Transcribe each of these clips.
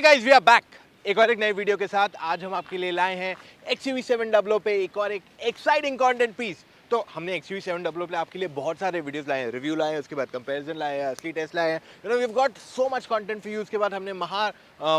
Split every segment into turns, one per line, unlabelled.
Guys we are back एक और एक नई वीडियो के साथ। आज हम आपके लिए लाए हैं XUV700 पे एक और एक एक्साइटिंग कंटेंट पीस। तो हमने XUV700 पे आपके लिए बहुत सारे वीडियोस लाए हैं, रिव्यू लाए हैं, उसके बाद कंपैरिजन लाए हैं, असली टेस्ट लाए हैं। You know we have got so much content for you. उसके बाद हमने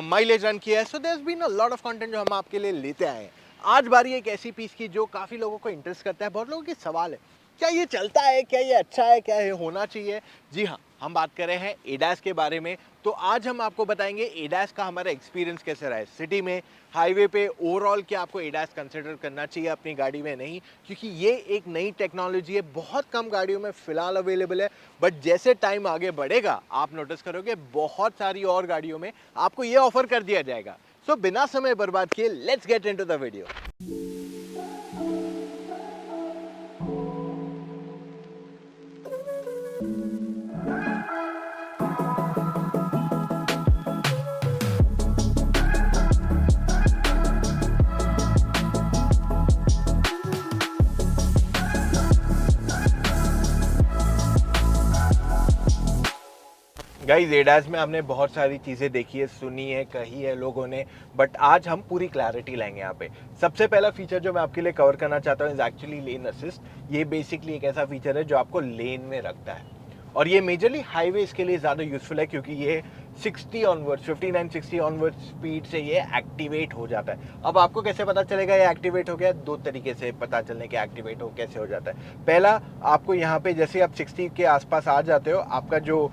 माइलेज रन किया है। So there has been a lot of content जो हम आपके लिए लेते आए हैं। आज बारी एक ऐसी पीस की जो काफ़ी लोगों को इंटरेस्ट करता है। बहुत लोगों के सवाल है, क्या ये चलता है, क्या ये अच्छा है, क्या ये होना चाहिए। जी हाँ, हम बात कर रहे हैं एडास के बारे में। तो आज हम आपको बताएंगे एडास का हमारा एक्सपीरियंस कैसे रहा है सिटी में, हाईवे पे, ओवरऑल क्या आपको एडास कंसिडर करना चाहिए अपनी गाड़ी में, नहीं, क्योंकि ये एक नई टेक्नोलॉजी है, बहुत कम गाड़ियों में फिलहाल अवेलेबल है। बट जैसे टाइम आगे बढ़ेगा आप नोटिस करोगे बहुत सारी और गाड़ियों में आपको ये ऑफर कर दिया जाएगा। सो बिना समय बर्बाद किए let's get into the video. Guys ADAS में हमने बहुत सारी चीज़ें देखी है, सुनी है, कही है लोगों ने, बट आज हम पूरी क्लैरिटी लाएंगे यहाँ पे। सबसे पहला फीचर जो मैं आपके लिए कवर करना चाहता हूँ इज एक्चुअली लेन असिस्ट। ये बेसिकली एक ऐसा फीचर है जो आपको लेन में रखता है और ये मेजरली हाईवेज के लिए ज़्यादा यूजफुल है क्योंकि ये 60 ऑनवर्ड्स, 59-60 ऑनवर्ड स्पीड से ये एक्टिवेट हो जाता है। अब आपको कैसे पता चलेगा ये एक्टिवेट हो गया? दो तरीके से पता चलने के एक्टिवेट हो कैसे हो जाता है। पहला, आपको यहाँ पे जैसे आप 60 के आसपास आ जाते हो, आपका जो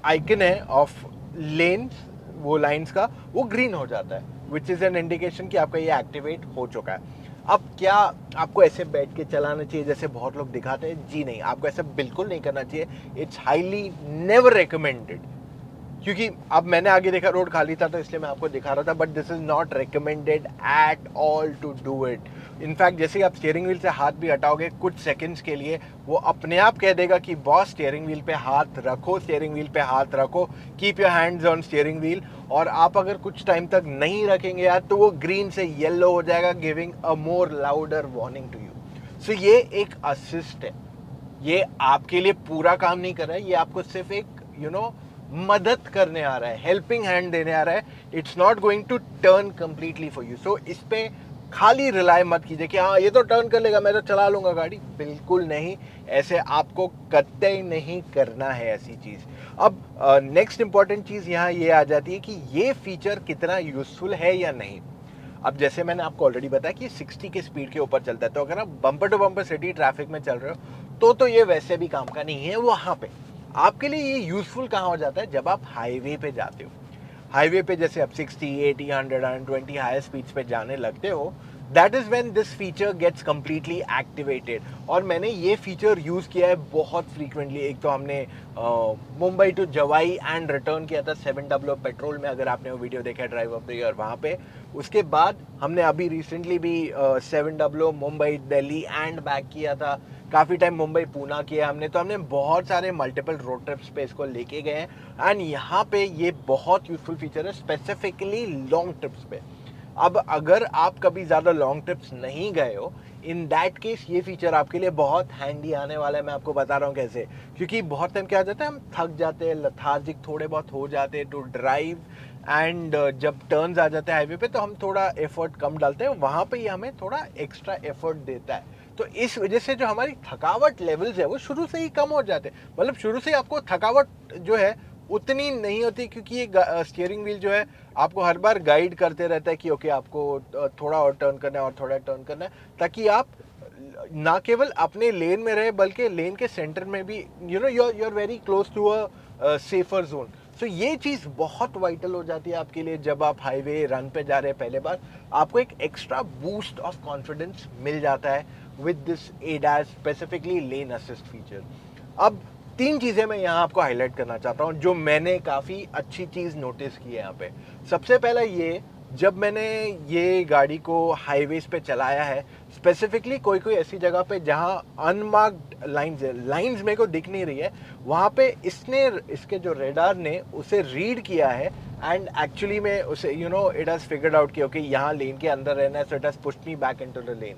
आइकन है ऑफ लेन, वो लाइंस का, वो ग्रीन हो जाता है, विच इज़ एन इंडिकेशन कि आपका ये एक्टिवेट हो चुका है। अब क्या आपको ऐसे बैठ के चलाना चाहिए जैसे बहुत लोग दिखाते हैं? जी नहीं, आपको ऐसे बिल्कुल नहीं करना चाहिए। इट्स हाईली नेवर रिकमेंडेड, क्योंकि अब मैंने आगे देखा रोड खाली था तो इसलिए मैं आपको दिखा रहा था, but this is not recommended at all to do it. In fact जैसे ही आप स्टीयरिंग व्हील से हाथ भी हटाओगे कुछ सेकंड्स के लिए, वो अपने आप कह देगा कि बॉस स्टीयरिंग व्हील पे हाथ रखो, स्टीयरिंग व्हील पे हाथ रखो, keep your hands on steering wheel. और आप अगर कुछ टाइम तक नहीं रखेंगे यार तो वो ग्रीन से येलो हो जाएगा, giving a more louder warning to you. So ये एक असिस्ट है, ये आपके लिए पूरा काम नहीं कर रहा है, ये आपको सिर्फ एक मदद करने आ रहा है, हेल्पिंग हैंड देने आ रहा है। It's not going to turn completely for you. So इस पे खाली रिलाय मत कीजिए कि हाँ ये तो टर्न कर लेगा, मैं तो चला लूंगा गाड़ी। बिल्कुल नहीं, ऐसे आपको कतई नहीं करना है ऐसी चीज़। अब नेक्स्ट इंपॉर्टेंट चीज़ यहाँ ये आ जाती है कि ये फीचर कितना यूजफुल है या नहीं। अब जैसे मैंने आपको ऑलरेडी बताया कि 60 के स्पीड के ऊपर चलता है, तो अगर आप bumper to bumper city traffic में चल रहे हो तो ये वैसे भी काम का नहीं है। वहाँ पे आपके लिए ये यूजफुल कहाँ हो जाता है? जब आप हाईवे पे जाते हो। हाईवे पे जैसे आप 60, 80, 100, 120 हायर स्पीड्स पे जाने लगते हो, that is when this feature gets completely activated. और मैंने ये फीचर यूज़ किया है बहुत फ्रीक्वेंटली। एक तो हमने Mumbai to Jawai and return किया था 700 पेट्रोल में, अगर आपने वो वीडियो देखा है ड्राइव ऑफ द ईयर वहाँ पे। उसके बाद हमने अभी रिसेंटली भी 700 मुंबई दिल्ली एंड बैक किया था। काफ़ी टाइम मुंबई पूना किया हमने। तो हमने बहुत सारे मल्टीपल रोड ट्रिप्स पे इसको लेके गए हैं एंड यहाँ पे ये बहुत यूजफुल फीचर है स्पेसिफिकली लॉन्ग ट्रिप्स पे। अब अगर आप कभी ज़्यादा लॉन्ग ट्रिप्स नहीं गए हो, इन दैट केस ये फीचर आपके लिए बहुत हैंडी आने वाला है। मैं आपको बता रहा हूँ कैसे, क्योंकि बहुत टाइम क्या हो जाता है, हम थक जाते हैं, लथार्जिक थोड़े बहुत हो जाते हैं टू ड्राइव एंड जब टर्न्स आ जाते हैं हाईवे पे तो हम थोड़ा एफर्ट कम डालते हैं, वहाँ पे ये हमें थोड़ा एक्स्ट्रा एफर्ट देता है। तो इस वजह से जो हमारी थकावट लेवल्स है वो शुरू से ही कम हो जाते हैं। मतलब शुरू से ही आपको थकावट जो है उतनी नहीं होती, क्योंकि ये स्टीयरिंग व्हील जो है आपको हर बार गाइड करते रहता है कि ओके आपको थोड़ा और टर्न करना है और थोड़ा टर्न करना है, ताकि आप ना केवल अपने लेन में रहे बल्कि लेन के सेंटर में भी you are very close to a safer zone. So ये चीज़ बहुत वाइटल हो जाती है आपके लिए जब आप हाईवे रन पे जा रहे हैं पहले बार। आपको एक एक्स्ट्रा बूस्ट ऑफ कॉन्फिडेंस मिल जाता है with this ADAS, specifically lane assist feature. अब तीन चीज़ें मैं यहाँ आपको हाईलाइट करना चाहता हूँ जो मैंने काफ़ी अच्छी चीज़ नोटिस की है यहाँ पे। सबसे पहला ये, जब मैंने ये गाड़ी को हाईवेज पे चलाया है, स्पेसिफिकली कोई कोई ऐसी जगह पे जहाँ अनमार्क्ड लाइंस है, लाइंस मेरे को दिख नहीं रही है, वहाँ पे इसके जो रेडार ने उसे रीड किया है एंड एक्चुअली में उसे इट हैज़ फिगर्ड आउट कि ओके यहाँ लेन के अंदर रहना है, so it has pushed me back into the lane.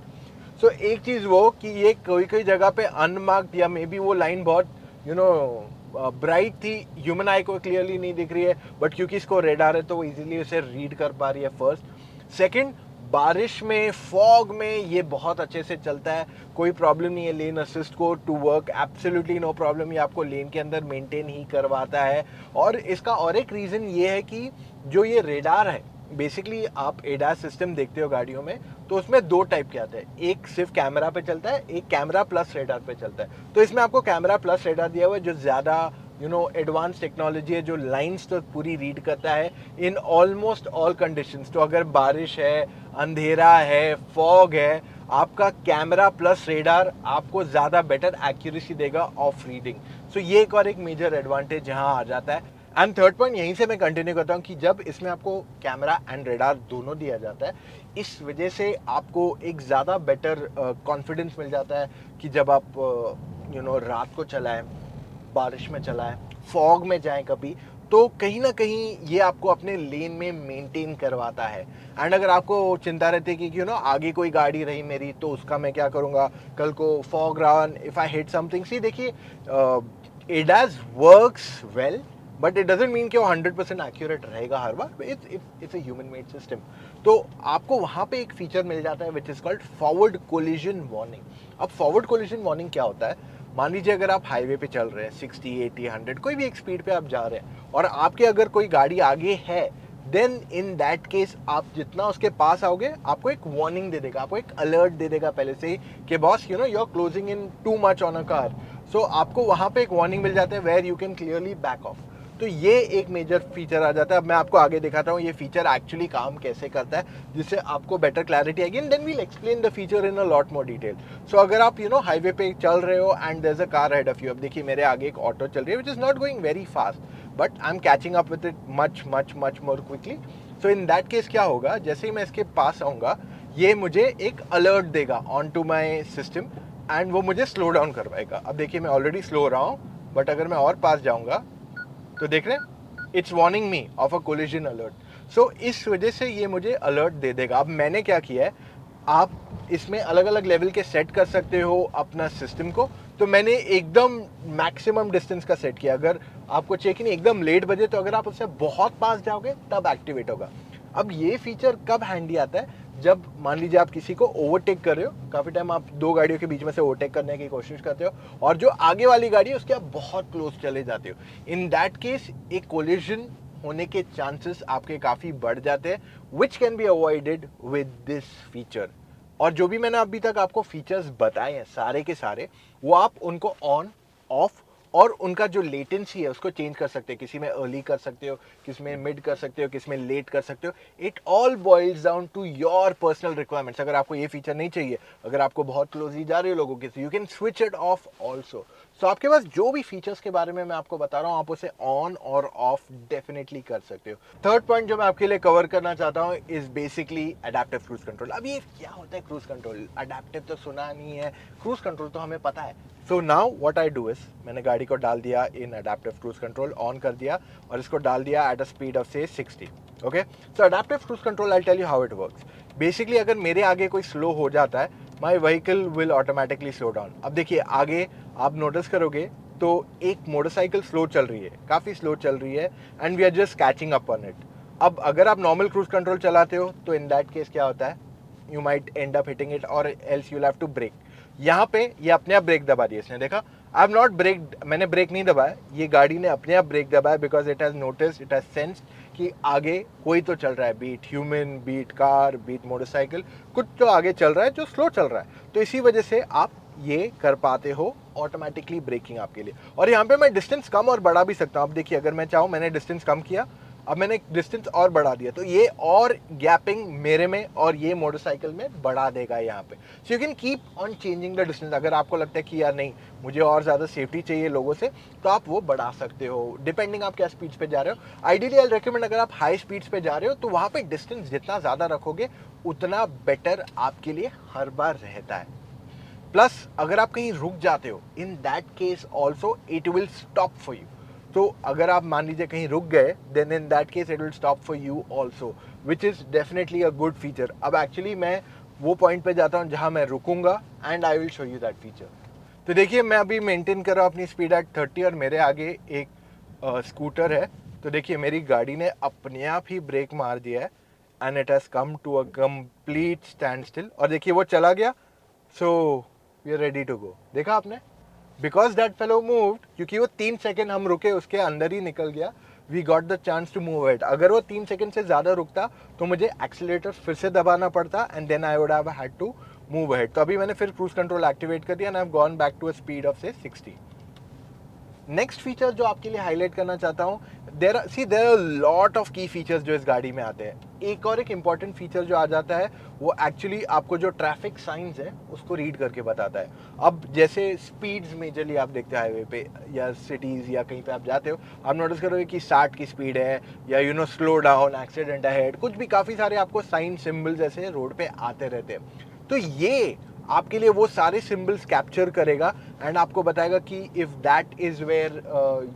So एक चीज़ वो कि ये कोई कोई जगह पे अनमार्क्ड या मे बी वो लाइन बहुत ब्राइट थी, ह्यूमन आई को क्लियरली नहीं दिख रही है, बट क्योंकि इसको रेडार है तो वो इजीली उसे रीड कर पा रही है फर्स्ट। सेकंड, बारिश में, फॉग में ये बहुत अच्छे से चलता है, कोई प्रॉब्लम नहीं है लेन असिस्ट को to work, absolutely no problem, ये आपको लेन के अंदर मेंटेन ही करवाता है। और इसका और एक रीज़न ये है कि जो ये रेडार है, बेसिकली आप एडास सिस्टम देखते हो गाड़ियों में तो उसमें दो टाइप के आते हैं, एक सिर्फ कैमरा पे चलता है, एक कैमरा प्लस रेडार पे चलता है। तो इसमें आपको कैमरा प्लस रेडार दिया हुआ है जो ज़्यादा एडवांस टेक्नोलॉजी है, जो लाइंस तो पूरी रीड करता है इन ऑलमोस्ट ऑल कंडीशंस। तो अगर बारिश है, अंधेरा है, फॉग है, आपका कैमरा प्लस रेडार आपको ज़्यादा बेटर एक्यूरेसी देगा ऑफ रीडिंग। सो ये एक और एक मेजर एडवांटेज यहाँ आ जाता है। एंड थर्ड पॉइंट यहीं से मैं कंटिन्यू करता हूँ कि जब इसमें आपको कैमरा एंड रेडार दोनों दिया जाता है, इस वजह से आपको एक ज़्यादा बेटर कॉन्फिडेंस मिल जाता है कि जब आप रात को चलाएं, बारिश में चलाएं, फॉग में जाएं कभी, तो कहीं ना कहीं ये आपको अपने लेन में मेंटेन करवाता है। एंड अगर आपको चिंता रहती है कि आगे कोई गाड़ी रही मेरी तो उसका मैं क्या करूँगा, कल को फॉग रहा, if I hit something, see देखिए ADAS works well but it doesn't mean कि वो 100% एक्यूरेट रहेगा हर बार, it's a human made system. तो आपको वहाँ पे एक फीचर मिल जाता है which is called forward collision warning. अब फॉरवर्ड कोलिजन वार्निंग क्या होता है, मान लीजिए अगर आप हाईवे पे चल रहे हैं 60, 80, 100 कोई भी एक स्पीड पे आप जा रहे हैं और आपके अगर कोई गाड़ी आगे है, देन इन दैट केस आप जितना उसके पास आओगे आपको एक वार्निंग दे देगा, आपको एक अलर्ट दे देगा पहले से ही कि boss you are closing in too much on a car. So आपको वहाँ पे एक वार्निंग मिल जाता है where you can clearly back off. तो ये एक मेजर फीचर आ जाता है। अब मैं आपको आगे दिखाता हूँ ये फीचर एक्चुअली काम कैसे करता है, जिससे आपको बेटर क्लैरिटी आएगी, and then we'll explain the feature in a lot more detail. So अगर आप हाईवे पे चल रहे हो and there is a car ahead of you, अब देखिए मेरे आगे एक ऑटो चल रही है which is not going very fast but I am catching up with it much much much more quickly. So in that case क्या होगा, जैसे ही मैं इसके पास आऊँगा ये मुझे एक अलर्ट देगा on to my system and वो मुझे स्लो डाउन करवाएगा। अब देखिए मैं ऑलरेडी स्लो हो रहा हूँ बट अगर मैं और पास जाऊँगा तो देख रहे हैं it's warning me of a collision alert. So इस वजह से ये मुझे अलर्ट दे देगा। अब मैंने क्या किया है, आप इसमें अलग अलग लेवल के सेट कर सकते हो अपना सिस्टम को। तो मैंने एकदम मैक्सिमम डिस्टेंस का सेट किया, अगर आपको चाहिए कि नहीं एकदम लेट बजे, तो अगर आप उससे बहुत पास जाओगे तब एक्टिवेट होगा। अब ये फीचर कब हैंडी आता है, जब मान लीजिए आप किसी को ओवरटेक कर रहे हो, काफ़ी टाइम आप दो गाड़ियों के बीच में से ओवरटेक करने की कोशिश करते हो और जो आगे वाली गाड़ी है उसके आप बहुत क्लोज चले जाते हो। इन दैट केस एक कोलिजन होने के चांसेस आपके काफ़ी बढ़ जाते हैं, which can be avoided with this feature. और जो भी मैंने अभी तक आपको फीचर्स बताए हैं सारे के सारे, वो आप उनको ऑन, ऑफ और उनका जो लेटेंसी है उसको चेंज कर सकते हैं। किसी में अर्ली कर सकते हो, किसी में मिड कर सकते हो, किसी में लेट कर सकते हो। It all boils down to your personal requirements. अगर आपको ये फीचर नहीं चाहिए, अगर आपको बहुत क्लोजली जा रहे हो लोगों के से, you can switch it off also. So आपके पास जो भी फीचर्स के बारे में मैं आपको बता रहा हूँ आप उसे ऑन और ऑफ डेफिनेटली कर सकते हो। थर्ड पॉइंट जो मैं आपके लिए कवर करना चाहता हूँ is basically adaptive cruise control. अब ये क्या होता है क्रूज कंट्रोल? अडैप्टिव तो सुना नहीं है, क्रूज कंट्रोल तो हमें पता है। So now what I do is, मैंने गाड़ी को डाल दिया इन अडैप्टिव क्रूज कंट्रोल, ऑन कर दिया और इसको डाल दिया एट अ स्पीड ऑफ से 60। Okay, so adaptive cruise control I tell you how it works. Basically अगर मेरे आगे कोई स्लो हो जाता है, my vehicle will automatically slow down. अब देखिए आगे आप नोटिस करोगे तो एक मोटरसाइकिल स्लो चल रही है, काफ़ी स्लो चल रही है, and we are just catching up on it. अब अगर आप नॉर्मल क्रूज कंट्रोल चलाते हो तो इन दैट केस क्या होता है, you might end up hitting it or else you have to brake. यहाँ पे ये अपने आप ब्रेक दबा दिया इसने, देखा आई हैव नॉट ब्रेक, मैंने ब्रेक नहीं दबाया, ये गाड़ी ने अपने आप ब्रेक दबाया because it has notice, it has sensed कि आगे कोई तो चल रहा है, be it human, be it car, be it motorcycle, कुछ तो आगे चल रहा है जो स्लो चल रहा है। तो इसी वजह से आप ये कर पाते हो ऑटोमेटिकली ब्रेकिंग आपके लिए। और यहाँ पे मैं डिस्टेंस कम और बढ़ा भी सकता हूँ। अब देखिए अगर मैं चाहूँ, मैंने डिस्टेंस कम किया, अब मैंने डिस्टेंस और बढ़ा दिया, तो ये और गैपिंग मेरे में और ये मोटरसाइकिल में बढ़ा देगा यहाँ पे। So you can keep on changing the distance. अगर आपको लगता है कि यार नहीं मुझे और ज़्यादा सेफ्टी चाहिए लोगों से, तो आप वो बढ़ा सकते हो डिपेंडिंग आप क्या स्पीड्स पे जा रहे हो। आइडियली आई रिकमेंड अगर आप हाई स्पीड्स पे जा रहे हो तो वहाँ पे डिस्टेंस जितना ज़्यादा रखोगे उतना बेटर आपके लिए हर बार रहता है। प्लस अगर आप कहीं रुक जाते हो, in that case also it will stop for you. तो अगर आप मान लीजिए कहीं रुक गए, then in that case it will stop for you also, which is definitely a good feature. अब एक्चुअली मैं वो पॉइंट पे जाता हूँ जहाँ मैं रुकूंगा and I will show you that feature. तो देखिए मैं अभी मेंटेन कर रहा हूँ अपनी स्पीड एट 30 और मेरे आगे एक स्कूटर है। तो देखिए मेरी गाड़ी ने अपने आप ही ब्रेक मार दिया है and it has come to a complete standstill, और देखिए वो चला गया। So we are ready to go. देखा आपने, बिकॉज दैट फेलो मूव्ड, क्योंकि वो 3 सेकेंड हम रुके उसके अंदर ही निकल गया, we got the chance to move it. अगर वो 3 सेकेंड से ज़्यादा रुकता तो मुझे एक्सीलेटर फिर से दबाना पड़ता and then I would have had to move ahead. तो अभी मैंने फिर क्रूज कंट्रोल एक्टिवेट कर दिया and I have gone back to a speed of से 60। नेक्स्ट फीचर जो आपके लिए हाईलाइट करना चाहता हूँ, देर आर लॉट ऑफ की फीचर्स जो इस गाड़ी में आते हैं। एक इंपॉर्टेंट फीचर जो आ जाता है वो एक्चुअली आपको जो ट्रैफिक साइंस है उसको रीड करके बताता है। अब जैसे स्पीड्स मेजरली आप देखते हैं हाईवे पे या सिटीज़ या कहीं पे आप जाते हो, आप नोटिस करोगे कि 60 की स्पीड है या स्लो डाउन, एक्सीडेंट अहेड, कुछ भी काफ़ी सारे आपको साइन सिंबल्स ऐसे रोड पे आते रहते हैं। तो ये आपके लिए वो सारे सिंबल्स कैप्चर करेगा एंड आपको बताएगा कि if that is where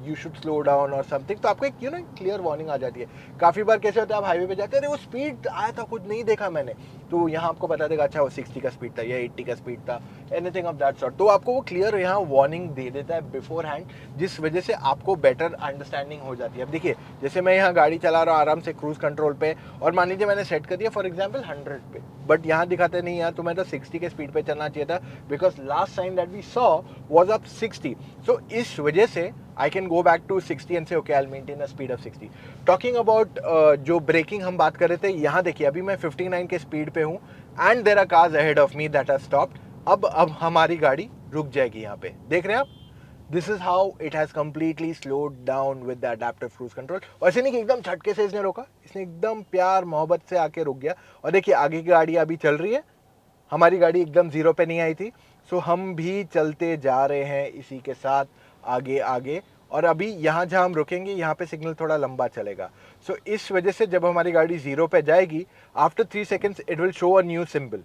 you should slow down और समथिंग। तो आपको एक क्लियर वार्निंग आ जाती है। काफ़ी बार कैसे होता है, आप हाईवे पे जाते हैं, अरे वो स्पीड आया था, कुछ नहीं देखा मैंने, तो यहाँ आपको बता देगा अच्छा वो 60 का स्पीड था या 80 का स्पीड था, एनीथिंग ऑफ दैट सॉर्ट। तो आपको वो क्लियर यहाँ वार्निंग दे देता है बिफोर हैंड, जिस वजह से आपको बेटर अंडरस्टैंडिंग हो जाती है। अब देखिए जैसे मैं यहाँ गाड़ी चला रहा हूँ आराम से क्रूज कंट्रोल पे, और मान लीजिए मैंने सेट कर दिया फॉर एग्जाम्पल 100 पे, बट यहाँ दिखाते नहीं यार, तो मैं तो 60 के स्पीड पे चलना चाहिए था, because last sign that we saw was up 60। सो इस वजह से I can go back to 60 and say okay I'll maintain a speed of 60. Talking about जो ब्रेकिंग हम बात कर रहे थे, यहाँ देखिए अभी मैं 59 के स्पीड पे हूँ and there are cars ahead of me that have stopped. अब हमारी गाड़ी रुक जाएगी यहाँ पे, देख रहे हैं आप। This is how it has completely slowed down with the adaptive cruise control. और ऐसे नहीं कि एकदम झटके से इसने रोका, इसने एकदम प्यार मोहब्बत से आके रुक गया। और देखिए आगे की गाड़ी अभी चल रही है, हमारी गाड़ी एकदम जीरो पे नहीं आई थी, सो हम भी चलते जा रहे हैं इसी के साथ आगे आगे। और अभी यहाँ जहाँ हम रुकेंगे यहाँ पे सिग्नल थोड़ा लंबा चलेगा, सो इस वजह से जब हमारी गाड़ी जीरो पे जाएगी after 3 seconds it will show a new symbol.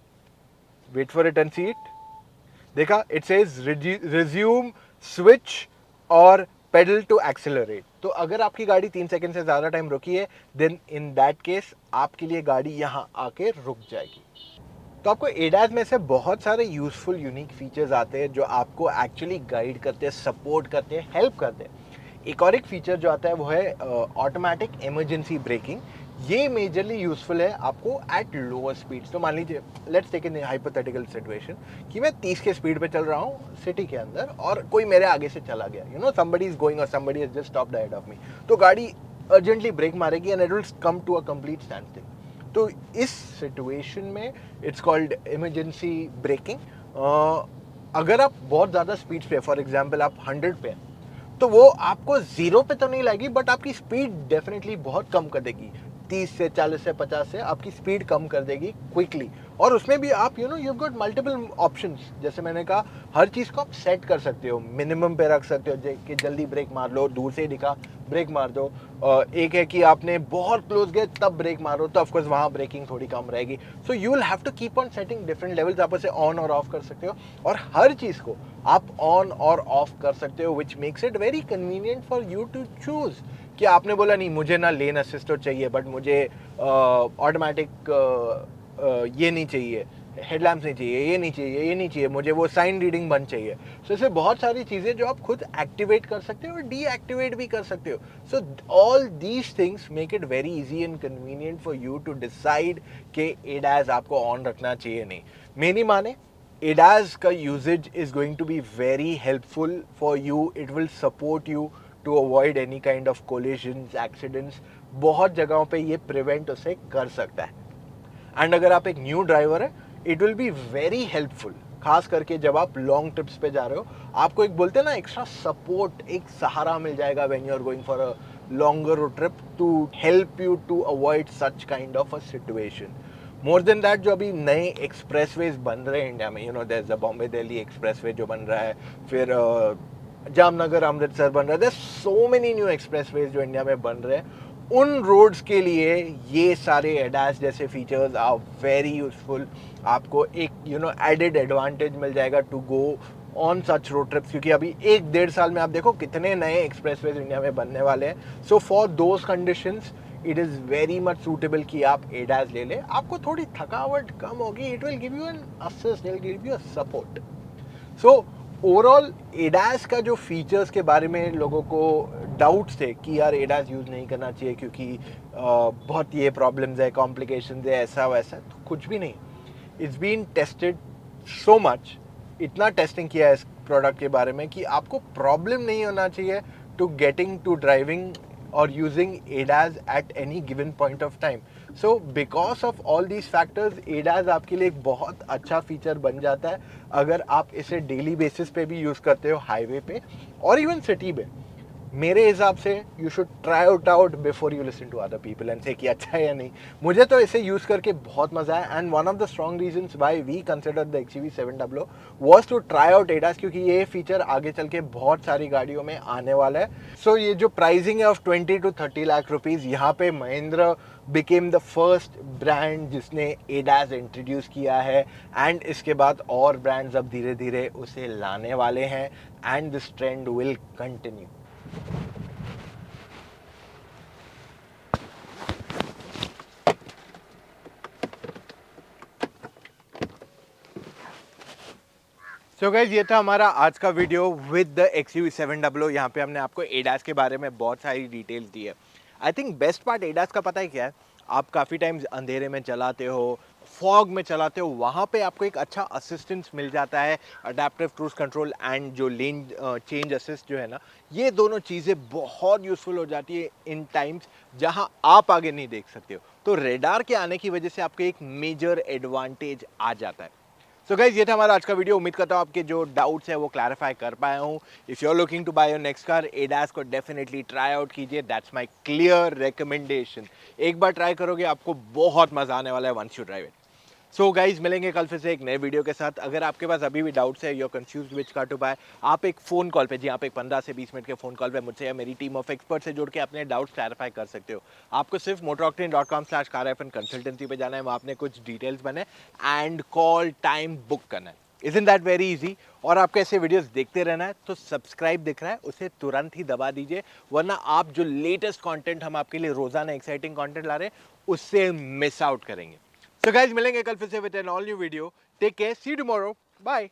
Wait for it and see it. देखा, इट सेज रिज्यूम स्विच और पेडल टू एक्सेलरेट। तो अगर आपकी गाड़ी 3 सेकेंड से ज़्यादा टाइम रुकी है देन इन दैट केस आपके लिए गाड़ी यहाँ आके रुक जाएगी। तो आपको एडास में से बहुत सारे यूजफुल यूनिक फीचर्स आते हैं जो आपको एक्चुअली गाइड करते हैं, सपोर्ट करते हैं, हेल्प करते हैं। एक फीचर जो आता है वो है ऑटोमेटिक इमरजेंसी ब्रेकिंग। ये मेजरली यूजफुल है आपको एट लोअर स्पीड्स। तो मान लीजिए let's take an hypothetical situation कि मैं 30 के स्पीड पे चल रहा हूँ सिटी के अंदर और कोई मेरे आगे से चला गया, समबडी इज गोइंग और somebody is just stopped ahead of me, तो गाड़ी अर्जेंटली ब्रेक मारेगी and it will come to a complete standstill. तो इस सिचुएशन में इट्स कॉल्ड इमरजेंसी ब्रेकिंग। अगर आप बहुत ज़्यादा स्पीड पे, फॉर एग्जांपल आप 100 पे हैं, तो वो आपको जीरो पे तो नहीं लाएगी बट आपकी स्पीड डेफिनेटली बहुत कम कर देगी। 30 से 40 से 50 से आपकी स्पीड कम कर देगी क्विकली। और उसमें भी आप यू गॉट मल्टीपल ऑप्शंस। जैसे मैंने कहा हर चीज़ को आप सेट कर सकते हो, मिनिमम पे रख सकते हो कि जल्दी ब्रेक मार लो, दूर से ही दिखा ब्रेक मार दो। एक है कि आपने बहुत क्लोज गए तब ब्रेक मारो, तो ऑफकोर्स वहाँ ब्रेकिंग थोड़ी कम रहेगी। So you will have to keep on setting different levels. आप उसे ऑन और ऑफ कर सकते हो और हर चीज़ को आप ऑन और ऑफ कर सकते हो, which makes it very convenient for you to choose. कि आपने बोला नहीं मुझे ना लेन असिस्ट चाहिए बट मुझे ऑटोमेटिक ये नहीं चाहिए, हेडलैम्प्स नहीं चाहिए, ये नहीं चाहिए, ये नहीं चाहिए, मुझे वो साइन रीडिंग बंद चाहिए। सो ऐसे बहुत सारी चीज़ें जो आप खुद एक्टिवेट कर सकते हो और डीएक्टिवेट भी कर सकते हो। So all these things make it very easy and convenient for you to decide कि एडास आपको ऑन रखना चाहिए नहीं। मेरी माने ADAS का usage is going to be very helpful for you. It will support you to avoid any kind of collisions, accidents. बहुत जगहों पे ये प्रिवेंट उसे कर सकता है। एंड अगर आप एक न्यू ड्राइवर है, it will be very helpful, खास करके जब आप लॉन्ग ट्रिप्स पे जा रहे हो। आपको एक बोलते हैं ना एक्स्ट्रा सपोर्ट, एक सहारा मिल जाएगा when you are going for a longer trip to help you to avoid such kind of a situation. More than that, जो अभी नए एक्सप्रेसवेज बन रहे हैं इंडिया में, there is a Bombay Delhi expressway जो बन रहा है, फिर जामनगर अमृतसर बन रहा है, there so many new expressways जो इंडिया में बन रहे हैं। उन रोड्स के लिए ये सारे एडास जैसे फीचर्स आर वेरी यूजफुल। आपको एक एडेड एडवांटेज मिल जाएगा to go on such road trips, क्योंकि अभी 1-1.5 साल में आप देखो कितने नए एक्सप्रेसवेज इंडिया में बनने वाले हैं। So for those conditions it is very much suitable कि आप एडास ले लें। आपको थोड़ी थकावट कम होगी, it will give you N assist, it will give you a support. So overall ADAS का जो फीचर्स के बारे में लोगों को डाउट्स थे कि यार एडास यूज़ नहीं करना चाहिए क्योंकि बहुत ये प्रॉब्लम्स है, कॉम्प्लिकेशंस है, ऐसा वैसा, तो कुछ भी नहीं। It's been tested so much, इतना टेस्टिंग किया है इस प्रोडक्ट के बारे में कि आपको प्रॉब्लम नहीं होना चाहिए टू गेटिंग टू ड्राइविंग और using ADAS at any given point of time. So because of all these factors ADAS आपके लिए एक बहुत अच्छा फीचर बन जाता है अगर आप इसे डेली बेसिस पे भी यूज़ करते हो, हाईवे पे और इवन सिटी में। मेरे हिसाब से you should try it out before you listen to other people and say कि अच्छा है या नहीं। मुझे तो इसे यूज़ करके बहुत मज़ा आया and one of the strong reasons why we consider the XUV700 was to try out ADAS, क्योंकि ये फीचर आगे चल के बहुत सारी गाड़ियों में आने वाला है। सो ये जो प्राइसिंग है ऑफ 20 to 30 लाख रुपीज़, यहाँ पे Mahindra became the first brand जिसने एडास इंट्रोड्यूस किया है एंड इसके बाद और ब्रांड्स अब धीरे धीरे उसे लाने वाले हैं and this trend will continue. So guys ये था हमारा आज का वीडियो विद द XUV700। यहाँ पे हमने आपको एडास के बारे में बहुत सारी डिटेल्स दी है। I think best part ADAS का पता है क्या है, आप काफ़ी टाइम्स अंधेरे में चलाते हो, फॉग में चलाते हो, वहाँ पे आपको एक अच्छा असिस्टेंस मिल जाता है। अडेप्टिव क्रूज कंट्रोल एंड जो लेन चेंज असिस्ट जो है ना, ये दोनों चीज़ें बहुत यूज़फुल हो जाती है इन टाइम्स जहाँ आप आगे नहीं देख सकते हो। तो रेडार के आने की वजह से आपको एक मेजर एडवांटेज आ जाता है। सो गाइज ये था हमारा आज का वीडियो। उम्मीद करता हूँ आपके जो डाउट्स है वो क्लैरिफाई कर पाया हूँ। If you are looking to buy your next car, ADAS को डेफिनेटली ट्राई आउट कीजिए, दैट्स माय क्लियर रिकमेंडेशन। एक बार ट्राई करोगे आपको बहुत मजा आने वाला है once you drive it. So guys मिलेंगे कल फिर से एक नए वीडियो के साथ। अगर आपके पास अभी भी डाउट्स है, you are confused which car to buy, आप एक फ़ोन कॉल पे, जी आप एक 15 से 20 मिनट के फ़ोन कॉल पे मुझसे या मेरी टीम ऑफ एक्सपर्ट से जुड़ के अपने डाउट्स क्लैरिफाई कर सकते हो। आपको सिर्फ motoroctane.com/car-consultancy पे जाना है, वहाँ आपने कुछ डिटेल्स बने एंड कॉल टाइम बुक करना है। Isn't that very easy? और आपको ऐसे वीडियोस देखते रहना है तो सब्सक्राइब दिख रहा है उसे तुरंत ही दबा दीजिए, वरना आप जो लेटेस्ट कंटेंट हम आपके लिए रोजाना एक्साइटिंग कंटेंट ला रहे हैं उससे मिस आउट करेंगे। सो गाइज मिलेंगे कल फिर से with an all new video. Take care, see you tomorrow, bye.